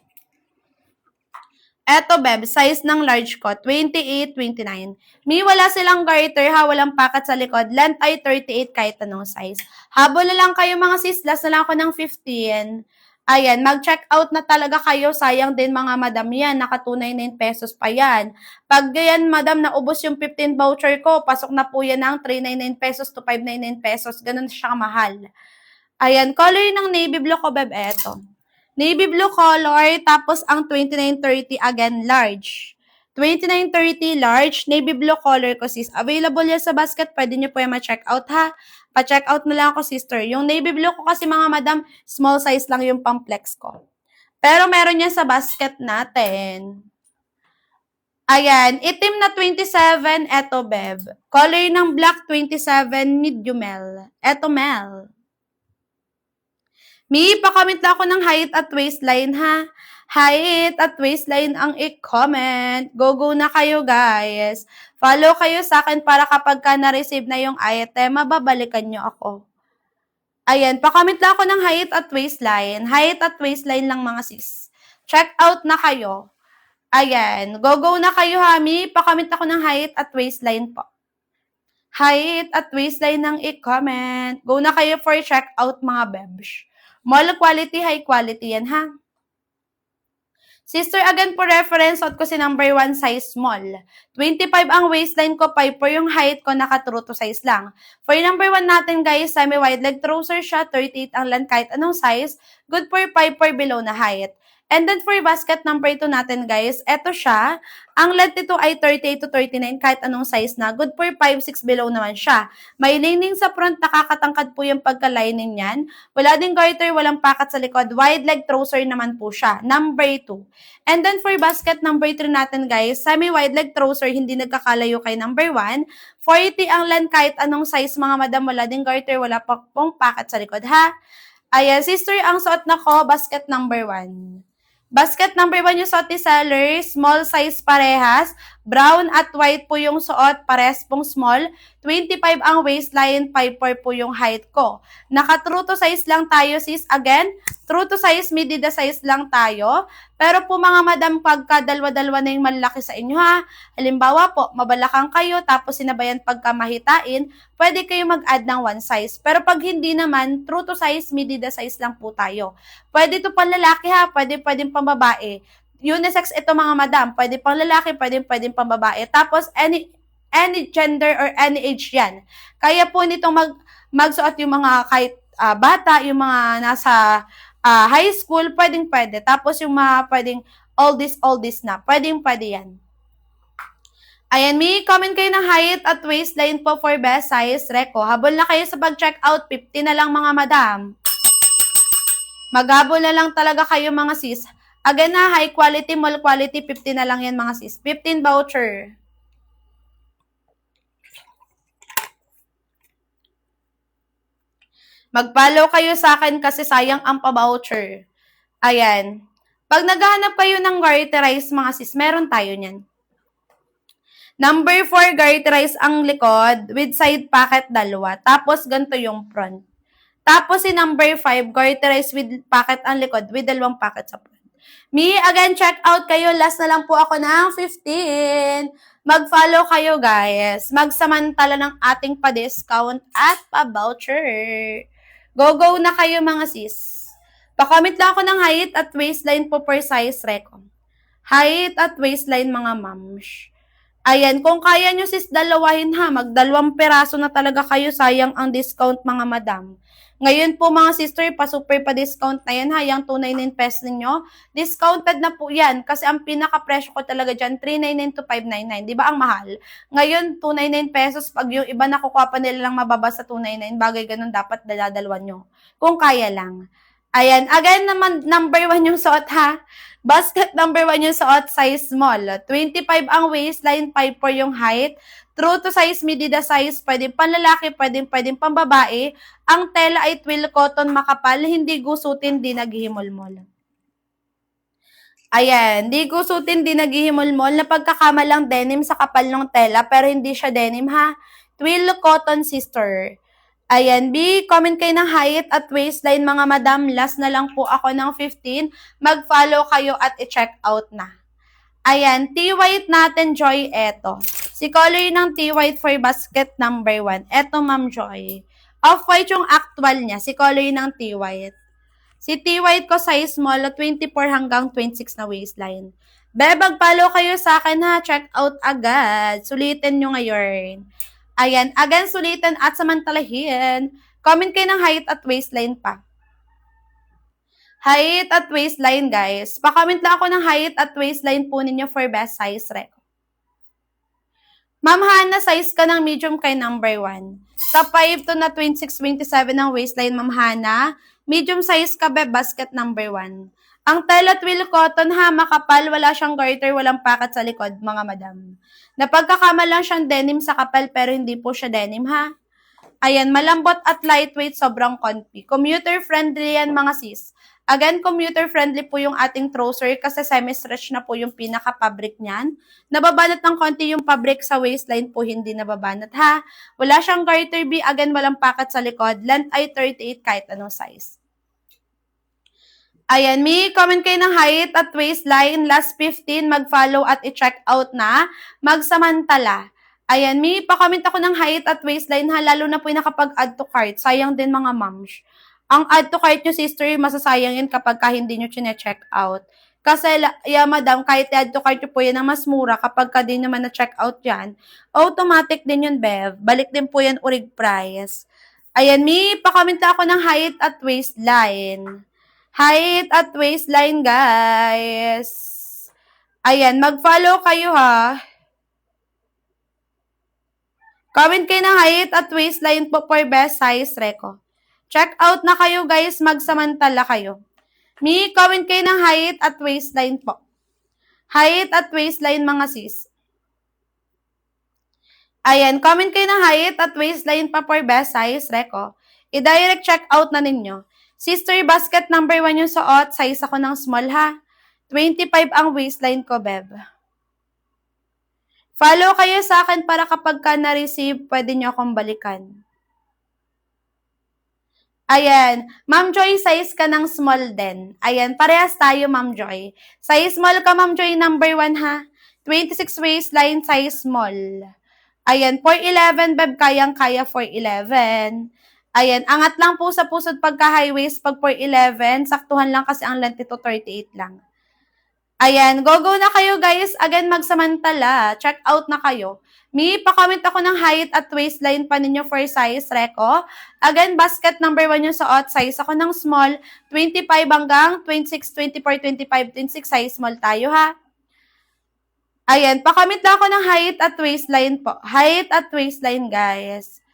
Eto, beb, size ng large ko, 28, 29. Me, wala silang garter ha, walang packet sa likod. Length ay 38 kahit anong size. Habol na lang kayo, mga sis, last na lang ako ng 15. Ayan, mag-check out na talaga kayo. Sayang din, mga madam, yan. Naka 299 pesos pa yan. Pag yan, madam, naubos yung 15 voucher ko, pasok na po yan ng 399 pesos to 599 pesos. Ganun siya kamahal. Ayan, color ng navy blue ko, beb, eto. Navy blue color, tapos ang 2930 again, large. 2930 large, navy blue color ko, sis. Available yan sa basket, pwede nyo po yung ma-check out, ha? Pa-check out na lang ako, sister. Yung navy blue ko kasi, mga madam, small size lang yung pang-flex ko. Pero meron yan sa basket natin. Ayan, itim na 27, eto, beb. Color ng black, 27, medium Mel. Eto, Mel. Me, pa-comment lang ako ng height at waistline, ha? height at waistline ang i-comment. Go na kayo, guys. Follow kayo sa akin para kapag ka na-receive na yung item, mababalikan nyo ako. Ayan, pa-comment lang ako ng height at waistline. Height at waistline lang mga sis. Check out na kayo. Ayan, go na kayo, Hami. Pa-comment ako ng height at waistline po. Height at waistline ng i-comment. Go na kayo for check out mga bebs. Small quality, high quality yan, ha? Sister, again po reference, suot ko si number 1 size small. 25 ang waistline ko, 5 po yung height ko, naka-true to size lang. For number 1 natin guys, semi-wide leg trouser siya, 38 ang length kahit anong size. Good for 5 for below na height. And then for basket number 2 natin guys, eto siya. Ang length nito ay 38 to 39 kahit anong size na. Good for 5-6 below naman siya. May lining sa front, nakakatangkad po yung pagka-lining niyan. Wala ding garter, walang pakat sa likod. Wide leg trouser naman po siya. Number 2. And then for basket number 3 natin guys, semi-wide leg trouser, hindi nagkakalayo kay number 1. 40 ang length kahit anong size mga madam. Wala ding garter, wala pa pong pakat sa likod ha. Ayan, sister, ang suot na ko, basket number 1. Basket number 1 yung suot ni seller, small size parehas, brown at white po yung suot, pares pong small, 25 ang waistline, 5'4 po yung height ko. Naka-true to size lang tayo sis, again, true to size, medida size lang tayo, pero po mga madam, pagka dalawa-dalawa na yung malaki sa inyo ha, halimbawa po, mabalakang kayo, tapos sinabayan pagka mahitain, pwede kayo mag-add ng 1 size, pero pag hindi naman, true to size, medida size lang po tayo. Pwede ito pang lalaki ha, pwedeng pang babae. Unisex ito mga madam, pwede pang lalaki, pwedeng pang babae. Tapos any gender or any age yan. Kaya po nitong magsuot yung mga kahit bata, yung mga nasa high school, pwede. Tapos yung mga pwedeng oldies na, pwede yan. Ayan, may comment kayo ng height at waistline po for best size, Reco. Habol na kayo sa pag-check out, 50 na lang mga madam. Maghabol na lang talaga kayo mga sis. Again na, high quality, mall quality, 50 na lang yan mga sis. 15 voucher. Mag-follow kayo sa akin kasi sayang ang pa-voucher. Ayan. Pag naghahanap kayo ng garterize mga sis, meron tayo niyan. Number 4, garterize ang likod with side pocket dalawa. Tapos ganito yung front. Tapos si number 5, garterize with pocket ang likod with dalawang pocket sa front. Me, again, check out kayo. Last na lang po ako ng 15. Mag-follow kayo, guys. Magsamantala ng ating pa-discount at pa-voucher. Go na kayo, mga sis. Pa-comment lang ako ng height at waistline po per size, Reco. Height at waistline, mga moms. Ayan, kung kaya nyo sis dalawahin ha, mag-2 peraso na talaga kayo, sayang ang discount mga madam. Ngayon po mga sister, pa-super pa-discount na yan ha, yung 299 pesos ninyo. Discounted na po yan kasi ang pinaka-presyo ko talaga dyan, 399 to 599. Di ba ang mahal? Ngayon, 299 pesos. Pag yung iba nakukuha pa nila lang mababa sa 299, bagay ganun dapat dadalwan nyo. Kung kaya lang. Ayan, again naman, number 1 yung suot ha. Basket number 1 yung suot, size small. 25 ang waistline, 5'4 yung height. True to size, medida size, pwedeng panlalaki, pwedeng pambabae. Ang tela ay twill cotton makapal, hindi gusutin, di naghihimol-mol. Ayan, di gusutin, di naghihimol-mol. Napagkakamalang denim sa kapal ng tela, pero hindi siya denim ha. Twill cotton, sister. Ayan, comment kayo ng height at waistline mga madam. Last na lang po ako ng 15. Mag-follow kayo at i-check out na. Ayan, T-white natin, Joy, eto. Si color ng T-white for basket number 1. Eto, Ma'am Joy. Off-white yung actual niya, si color ng T-white. Si T-white ko size small, 24 hanggang 26 na waistline. Mag-follow kayo sa akin ha, check out agad. Sulitin nyo ngayon. Ayan, again, sulitin at samantalahin. Comment kayo ng height at waistline pa. Height at waistline, guys. Pa-comment lang ako ng height at waistline po ninyo for best size, Reco. Ma'am Hana, size ka ng medium kay number 1. Sa 5 to na 26-27 ng waistline, Ma'am Hana. Medium size ka, basket number 1. Ang tela twill cotton ha, makapal, wala siyang garter, walang pakat sa likod, mga madam. Napagkakama lang siyang denim sa kapal, pero hindi po siya denim ha. Ayan, malambot at lightweight, sobrang comfy. Commuter friendly yan mga sis. Again, commuter-friendly po yung ating trouser kasi semi-stretch na po yung pinaka-fabric niyan. Nababanat ng konti yung fabric sa waistline po, hindi nababanat ha. Wala siyang garter B, again, walang pakat sa likod. Length ay 38 kahit anong size. Ayan, may comment kayo ng height at waistline. Last 15, mag-follow at i-check out na. Magsamantala. Ayan, may pa-comment ako ng height at waistline ha, lalo na po yung nakapag-add to cart. Sayang din mga moms. Ang add to cart nyo, sister, masasayang yun kapag hindi nyo chine-check out. Kasi, madam, kahit add to cart nyo po yan ang mas mura, kapag ka din naman na-check out yan, automatic din yun, bev. Balik din po yan urig price. Ayan, may pa-comment ako ng height at waistline. Height at waistline, guys. Ayan, mag-follow kayo ha. Comment kayo ng height at waistline po for best size, Reco. Check out na kayo, guys. Magsamantala kayo. Comment kayo ng height at waistline po. Height at waistline, mga sis. Ayan, comment kayo ng height at waistline pa for best size, Reco. I-direct check out na ninyo. Sister, basket number 1 yung suot. Size ako ng small, ha? 25 ang waistline ko, beb. Follow kayo sa akin para kapag ka na-receive, pwede nyo akong balikan. Ayan. Ma'am Joy, size ka ng small din. Ayan, parehas tayo, Ma'am Joy. Size small ka, Ma'am Joy, number 1, ha? 26 waistline, size small. Ayan, 4'11", beb, kayang-kaya 4'11". Ayan, angat lang po sa pusod pagka high waist pag 4'11", saktuhan lang kasi ang length ito 38 lang. Ayan, go na kayo, guys. Again, magsamantala. Check out na kayo. May pa-comment ako ng height at waistline pa ninyo for size, Reco. Again, basket number 1 yung suot. Size ako ng small. 25 hanggang 26, 24, 25, 26. Size small tayo, ha? Ayan, pa-comment lang ako ng height at waistline po. Height at waistline, guys.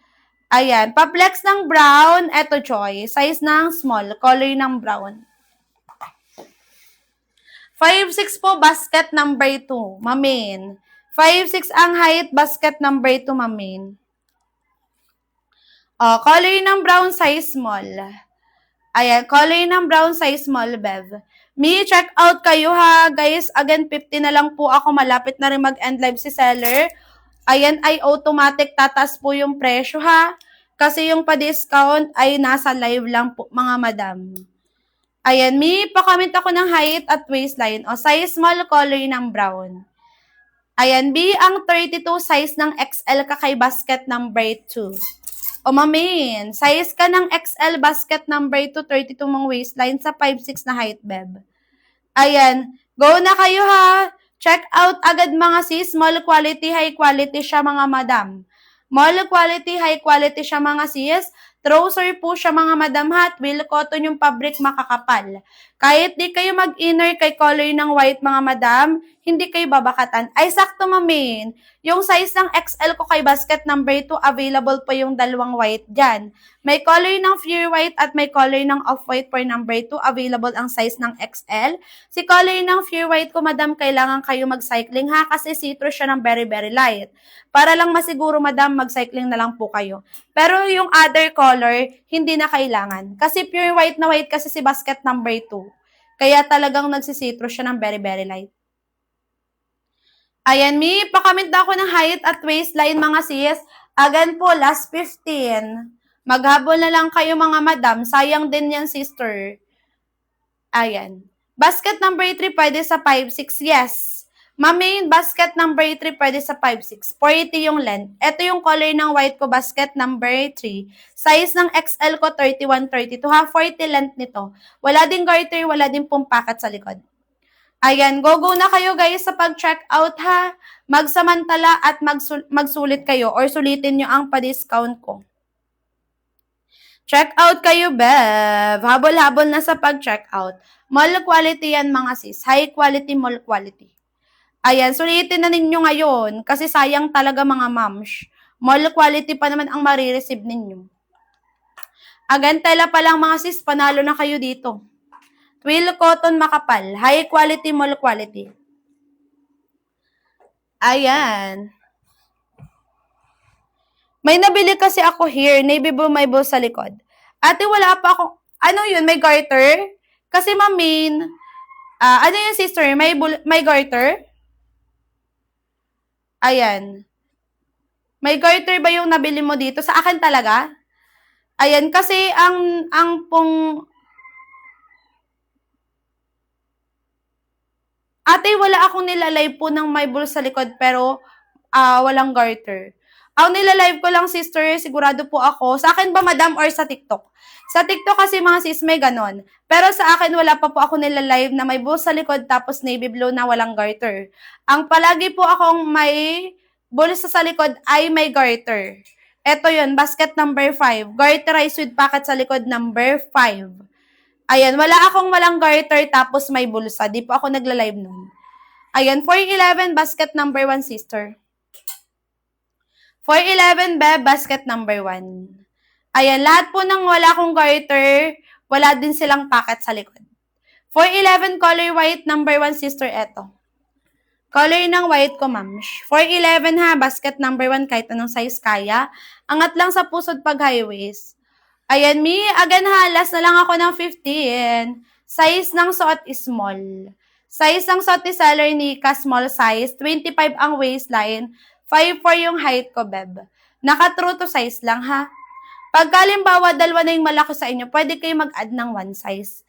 Ayan, pa-flex ng brown, eto Joy, size ng small, color ng brown. 5'6" po, basket number 2, mamin. 5'6" ang height, basket number 2, mamin. Color ng brown, size small. Ayan, color ng brown, size small, bev. Check out kayo ha, guys. Again, 50 na lang po ako, malapit na rin mag-end live si seller. Ayan, ay automatic tataas po yung presyo ha. Kasi yung pa-discount ay nasa live lang po, mga madam. Ayan, may pa-comment ako ng height at waistline. Size small, color ng brown. Ayan, B ang 32, size ng XL ka kay basket number 2. Mamin, size ka ng XL, basket number 2, 32 mong waistline sa 5'6" na height, beb. Ayan, go na kayo ha. Check out agad mga sis, small quality, high quality siya mga madam. Small quality, high quality siya mga sis. Trouser po siya mga madam ha. Twill cotton yung fabric, makakapal. Kahit di kayo mag-inner kay color ng white mga madam, hindi kayo babakatan. Ay, sakto mamin. Yung size ng XL ko kay basket number 2, available po yung dalawang white dyan. May color ng pure white at may color ng off-white for number 2. Available ang size ng XL. Si color ng pure white ko, madam, kailangan kayo mag-cycling ha kasi see-through siya ng very, very light. Para lang masiguro, madam, mag-cycling na lang po kayo. Pero yung other color, hindi na kailangan. Kasi pure white na white kasi si basket number 2. Kaya talagang nagsisitro siya ng very, very light. Ayan, may pa-comment na ako ng height at waistline mga sis. Again po, last 15. Maghabol na lang kayo mga madam. Sayang din yan, sister. Ayan. Basket number 3 pwede sa 5'6". Yes. Mamin, basket number 3 pwede sa 5'6". 40 yung length. Ito yung color ng white ko, basket number 3. Size ng XL ko, 31, 32. 40 length nito. Wala din garter, wala din pumpakat sa likod. Ayan, go na kayo guys sa pag-check out ha. Magsamantala at magsulit kayo or sulitin nyo ang pa-discount ko. Check out kayo, bev. Habol-habol na sa pag-check out. Mall quality yan mga sis. High quality, mall quality. Ayan, sulitin na ninyo ngayon kasi sayang talaga mga moms. Mall quality pa naman ang marireceive ninyo. Again, tela pa lang mga sis, panalo na kayo dito. Twill cotton makapal. High quality, mall quality. Ayan. May nabili kasi ako here. Navy blue, may blue sa likod. Ate, wala pa ako. Ano yun? May garter? Kasi ma'am Main, ano yung sister? May garter? Ayan. May garter ba yung nabili mo dito? Sa akin talaga? Ayan, kasi ang pong... Ate, wala akong nilalive po ng may bulsa sa likod pero walang garter. Ang nilalive ko lang, sister, sigurado po ako. Sa akin ba, madam, or sa TikTok? Sa TikTok kasi mga sis, may ganon. Pero sa akin, wala pa po ako nilalive na may bulsa sa likod tapos navy blue na walang garter. Ang palagi po akong may bulsa sa likod ay may garter. Ito yun, basket number 5. Garterized with packet sa likod number 5. Ayan, wala akong walang garter tapos may bulsa. Di po ako nagla-live nun. Ayan, 411 basket number 1, sister. 411 beb, basket number 1. Ayan, lahat po ng wala akong garter, wala din silang packet sa likod. 411 color white number 1, sister, eto. Color ng white ko, ma'am. 411 ha, basket number 1, kahit anong size kaya. Angat lang sa pusod pag high waist. Ayan, mi, again ha, last na lang ako ng 15. Size ng suot is small. Size ng suot ni seller Nika, small size. 25 ang waistline. 5'4 yung height ko, beb. Naka-true to size lang, ha? Pagka halimbawa, dalawa na yung malaki sa inyo, pwede kayo mag-add ng 1 size.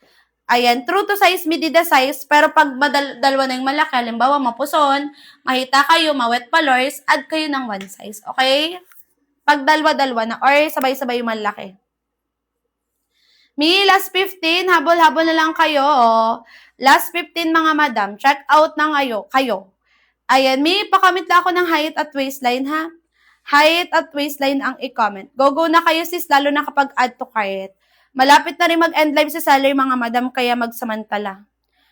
Ayan, true to size, medida size, pero pag dalawa na yung malaki, halimbawa, mapuson, mahita kayo, mawet palors, add kayo ng 1 size, okay? Pag dalawa-dalawa na, or sabay-sabay yung malaki. Mi, last 15, habol-habol na lang kayo, oh. Last 15, mga madam, check out na kayo. Ayan, mi, pakamit na ako ng height at waistline, ha? Height at waistline ang i-comment. Go na kayo, sis, lalo na kapag add to cart. Malapit na rin mag-end live si seller, mga madam, kaya magsamantala.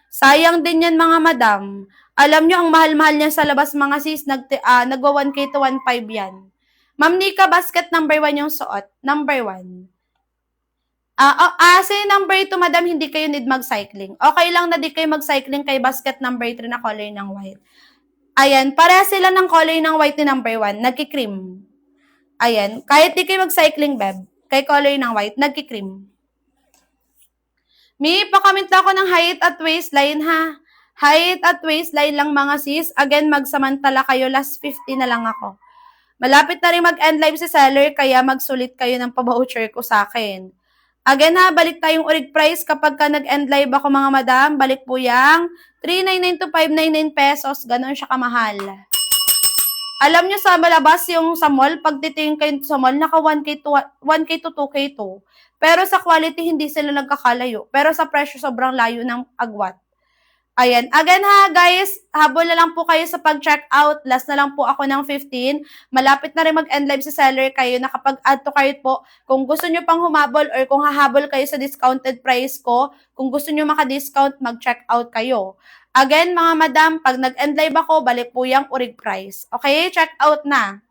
Sayang din yan, mga madam. Alam nyo, ang mahal-mahal niyan sa labas, mga sis, nagwa 1K to 1.5 yan. Ma'am Nika, basket number 1 yung suot. Number 1. Say number 2, madam, hindi kayo need mag-cycling. Okay lang na di kayo mag-cycling kay basket number 3 na color ng white. Ayan, para sila ng color ng white ni number 1, nagki-cream. Ayan, kahit di kayo mag-cycling, beb, kay color ng white, nagki-cream. Mi, pakamit na ako ng height at waistline, ha? Height at waistline lang, mga sis. Again, magsamantala kayo. Last 50 na lang ako. Malapit na rin mag-end live si seller, kaya magsulit kayo ng pa-voucher ko sa akin. Again ha, balik tayong urig price kapag ka nag-end live ako, mga madam. Balik po yang 399 to 599 pesos. Ganon siya kamahal. Alam nyo sa malabas yung sa mall, pag titingin kayo sa mall, naka 1K to 2K to. Pero sa quality, hindi sila nagkakalayo. Pero sa presyo, sobrang layo ng agwat. Ayan. Again ha, guys, habol na lang po kayo sa pag-check out. Last na lang po ako ng 15. Malapit na rin mag-end live sa seller kayo. Nakapag-add to cart po. Kung gusto nyo pang humabol or kung hahabol kayo sa discounted price ko, kung gusto nyo maka-discount, mag-check out kayo. Again, mga madam, pag nag-end live ako, balik po yung urig price. Okay? Check out na.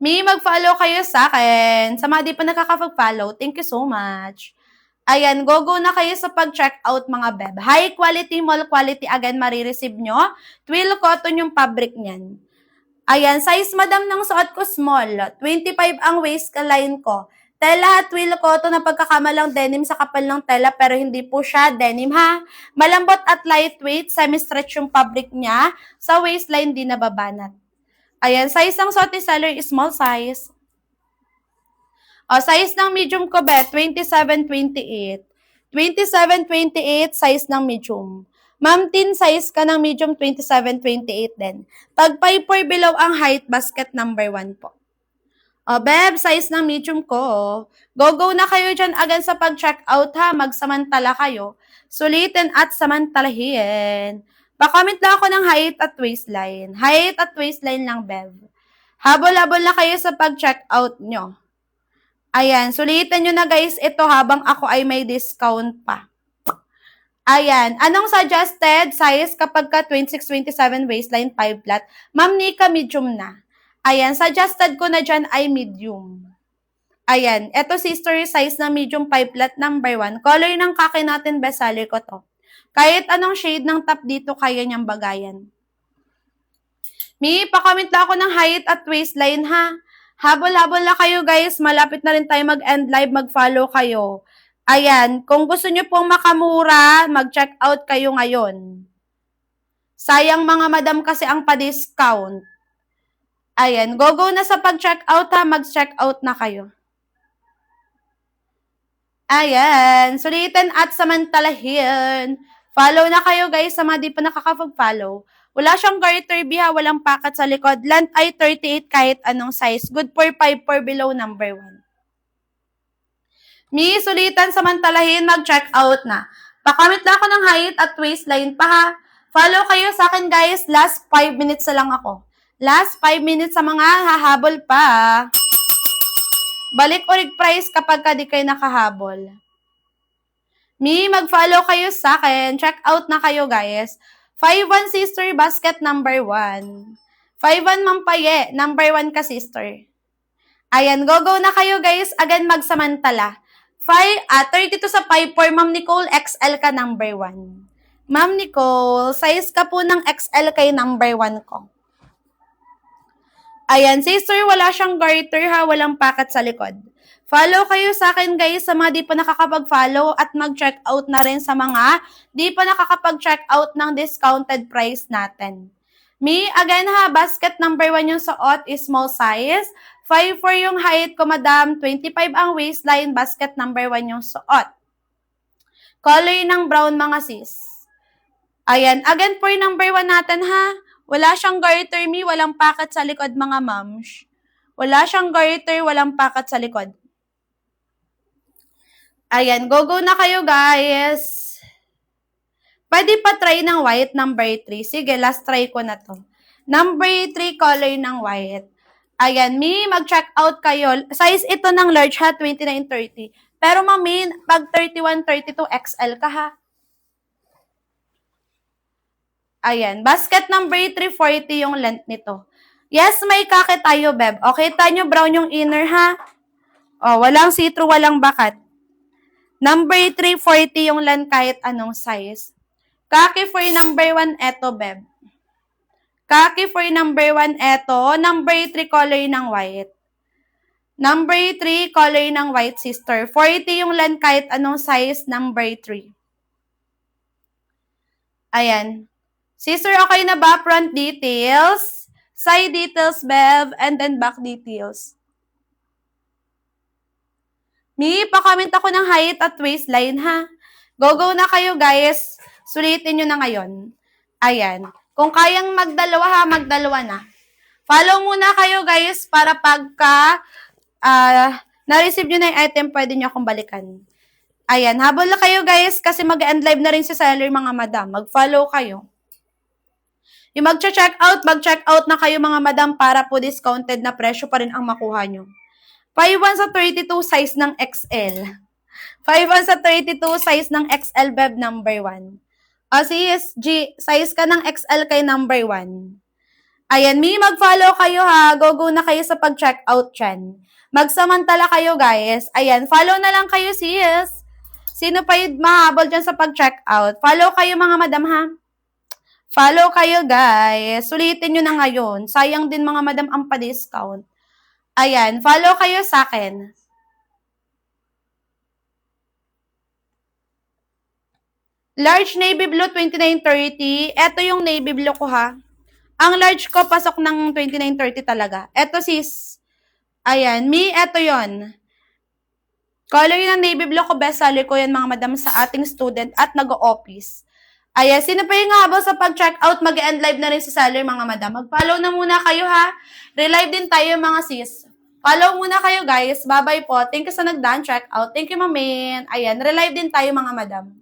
Mi, mag-follow kayo sa akin. Sa mga di pa nakaka-follow, thank you so much. Ayan, go na kayo sa pag-check out, mga beb. High quality, mall quality, again, marireceive nyo. Twill cotton yung fabric niyan. Ayan, size madam ng suot ko, small. 25 ang waistline ko. Tela, twill cotton na pagkakamalang denim sa kapal ng tela, pero hindi po siya denim, ha? Malambot at lightweight, semi-stretch yung fabric niya. Sa waistline, di nababanat. Ayan, size ng suot ni seller is small size. Size ng medium ko, bet, 27-28. 27-28, size ng medium. Ma'am, teen size ka ng medium, 27-28 din. Pag 5'4" below ang height, basket number 1 po. Beb, size ng medium ko. Go na kayo dyan agad sa pag-check out, ha. Magsamantala kayo. Sulitin at samantalahin. Pa-comment lang ako ng height at waistline. Height at waistline lang, Bev. Habol-habol na kayo sa pag-check out nyo. Ayan, sulitin nyo na, guys, ito habang ako ay may discount pa. Ayan, anong suggested size kapag ka 26-27 waistline 5 flat? Ma'am Nika, medium na. Ayan, suggested ko na dyan ay medium. Ayan, eto sister, size na medium 5 flat number 1. Color ng kaki natin, best seller ko to. Kahit anong shade ng top dito, kaya niyang bagayan. Mi, pakomment lang ako ng height at waistline, ha? Habol-habol na kayo, guys. Malapit na rin tayo mag-end live, mag-follow kayo. Ayan, kung gusto nyo pong makamura, mag-check out kayo ngayon. Sayang mga madam kasi ang pa-discount. Ayan, go na sa pag-check out ha, mag-check out na kayo. Ayan, sulitin at samantalahin. Follow na kayo guys sa mga di pa nakakapag-follow. Wala siyang garter biha, walang pakat sa likod. Length ay 38 kahit anong size. Good for 5 for below number 1. Mi, sulitan samantalahin, mag-check out na. Pakamit na ako ng height at waistline pa ha. Follow kayo sa akin guys, last 5 minutes na lang ako. Last 5 minutes sa mga hahabol pa. Balik urig price kapag ka di kayo nakahabol. Mi, mag-follow kayo sa akin. Check out na kayo guys. 5-1 sister basket number 1. 5-1 mampaye, number 1 ka sister. Ayan, go na kayo guys. Again, magsamantala. 32 sa 5-4, Ma'am Nicole, XL ka number 1. Ma'am Nicole, size ka po ng XL kay number 1 ko. Ayan, sister, wala siyang garter ha, walang packet sa likod. Follow kayo sa akin guys sa mga di pa nakakapag-follow at mag-check out na rin sa mga di pa nakakapag-check out ng discounted price natin. Mi, again ha, basket number 1 yung suot is small size. 5'4 yung height ko, madam. 25 ang waistline, basket number 1 yung suot. Color ng brown mga sis. Ayan, again for number 1 natin ha. Wala siyang garter, mi, walang packet sa likod mga moms. Wala siyang garter, walang packet sa likod. Ayan, go na kayo guys. Pwede pa try ng white, number 3. Sige, last try ko na to. Number 3, color ng white. Ayan, mi, mag-check out kayo. Size ito ng large ha, 29-30. Pero mami, pag 31-32, XL ka ha. Ayan, basket number 3, 40 yung length nito. Yes, may kake tayo, beb. Okay, tayo brown yung inner ha. Oh, walang see-through, walang bakat. Number 3, 40 yung length kahit anong size. Kaki for number 1, eto, beb. Kaki for number 1, eto. Number 3, color ng white. Number 3, color ng white, sister. 40 yung length kahit anong size, number 3. Ayan. Sister, okay na ba? Front details, side details, beb, and then back details. Mi, pakomment ako ng height at waistline, ha? Go na kayo, guys. Sulitin nyo na ngayon. Ayan. Kung kayang magdalawa, ha, magdalawa na. Follow muna kayo, guys, para pagka na-receive nyo na yung item, pwede nyo akong balikan. Ayan. Habol na kayo, guys, kasi mag-end live na rin si seller, mga madam. Mag-follow kayo. Yung mag-check out na kayo, mga madam, para po discounted na presyo pa rin ang makuha nyo. 5'1 sa 32 size ng XL. 5'1 sa 32 size ng XL, beb, number 1. O, CSG, size ka ng XL kay number 1. Ayan, mi, mag-follow kayo ha. Go na kayo sa pag-check out dyan. Magsamantala kayo, guys. Ayan, follow na lang kayo, sis. Sino pa yung mahabol dyan sa pag-check out? Follow kayo, mga madam, ha? Follow kayo, guys. Sulitin nyo na ngayon. Sayang din, mga madam, ang pa-discount. Ayan, follow kayo sa akin. Large navy blue, 29-30. Ito yung navy blue ko, ha. Ang large ko, pasok ng 29-30 talaga. Ito, sis. Ayan, mi, ito yon. Color ng navy blue ko, best seller ko yan, mga madam, sa ating student at nag-office. Ayan, sino pa yung habol sa pag-check out, mag-end live na rin si seller, mga madam. Mag-follow na muna kayo, ha. Relive din tayo, mga sis. Follow muna kayo, guys. Bye-bye po. Thank you sa nag-done check out. Thank you, mamin. Ayan, relive din tayo, mga madam.